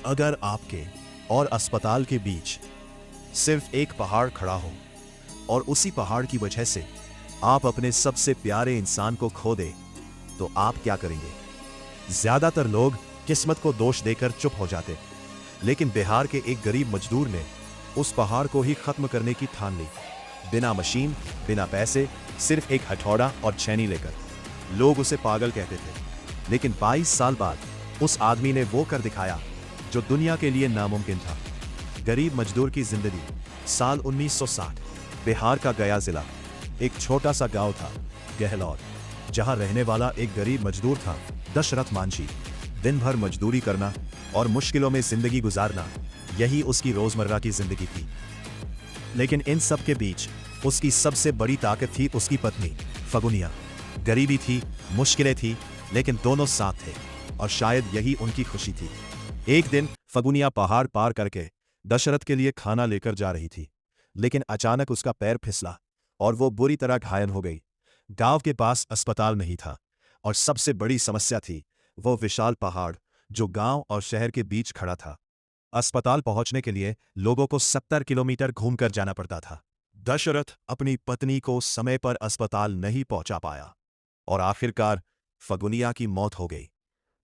अगर आपके और अस्पताल के बीच सिर्फ एक पहाड़ खड़ा हो और उसी पहाड़ की वजह से आप अपने सबसे प्यारे इंसान को खो दे, तो आप क्या करेंगे? ज्यादातर लोग किस्मत को दोष देकर चुप हो जाते, लेकिन बिहार के एक गरीब मजदूर ने उस पहाड़ को ही खत्म करने की ठान ली। बिना मशीन, बिना पैसे, सिर्फ एक हथौड़ा और छेनी लेकर। लोग उसे पागल कहते थे, लेकिन 22 साल बाद उस आदमी ने वो कर दिखाया जो दुनिया के लिए नामुमकिन था। गरीब मजदूर की जिंदगी। साल 1960, बिहार का गया जिला। एक छोटा सा गांव था, गहलौर, जहां रहने वाला एक गरीब मजदूर था, दशरथ मांझी। दिन भर मजदूरी करना और मुश्किलों में जिंदगी गुजारना, यही उसकी रोजमर्रा की जिंदगी थी। लेकिन इन सब के बीच उसकी सबसे बड़ी ताकत थी उसकी पत्नी फगुनिया। गरीबी थी, मुश्किलें थी, लेकिन दोनों साथ थे, और शायद यही उनकी खुशी थी। एक दिन फगुनिया पहाड़ पार करके दशरथ के लिए खाना लेकर जा रही थी, लेकिन अचानक उसका पैर फिसला और वो बुरी तरह घायल हो गई। गांव के पास अस्पताल नहीं था, और सबसे बड़ी समस्या थी वो विशाल पहाड़ जो गांव और शहर के बीच खड़ा था। अस्पताल पहुंचने के लिए लोगों को 70 किलोमीटर घूमकर जाना पड़ता था। दशरथ अपनी पत्नी को समय पर अस्पताल नहीं पहुंचा पाया, और आखिरकार फगुनिया की मौत हो गई।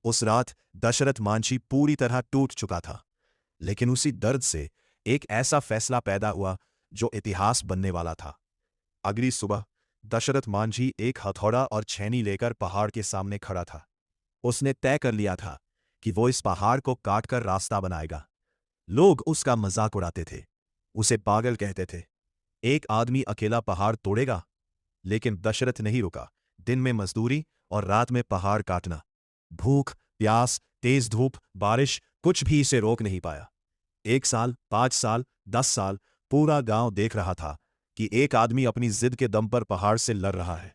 उस रात दशरथ मांझी पूरी तरह टूट चुका था, लेकिन उसी दर्द से एक ऐसा फैसला पैदा हुआ जो इतिहास बनने वाला था। अगली सुबह दशरथ मांझी एक हथौड़ा और छेनी लेकर पहाड़ के सामने खड़ा था। उसने तय कर लिया था कि वो इस पहाड़ को काटकर रास्ता बनाएगा। लोग उसका मजाक उड़ाते थे, उसे पागल कहते थे। एक आदमी अकेला पहाड़ तोड़ेगा? लेकिन दशरथ नहीं रुका। दिन में मजदूरी और रात में पहाड़ काटना। भूख, प्यास, तेज धूप, बारिश, कुछ भी इसे रोक नहीं पाया। 1 साल, 5 साल, 10 साल, पूरा गांव देख रहा था कि एक आदमी अपनी जिद के दम पर पहाड़ से लड़ रहा है।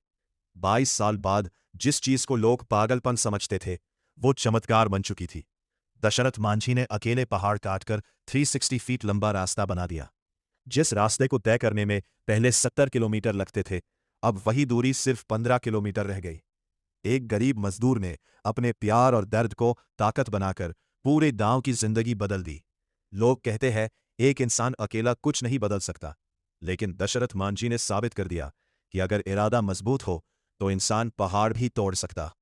22 साल बाद जिस चीज को लोग पागलपन समझते थे, वो चमत्कार बन चुकी थी। दशरथ मांझी ने अकेले पहाड़ काटकर 360 फीट लंबा रास्ता बना दिया। जिस रास्ते को तय करने में पहले 70 किलोमीटर लगते थे, अब वही दूरी सिर्फ 15 किलोमीटर रह गई। एक गरीब मजदूर ने अपने प्यार और दर्द को ताकत बनाकर पूरे गांव की जिंदगी बदल दी। लोग कहते हैं एक इंसान अकेला कुछ नहीं बदल सकता, लेकिन दशरथ मांझी ने साबित कर दिया कि अगर इरादा मजबूत हो तो इंसान पहाड़ भी तोड़ सकता।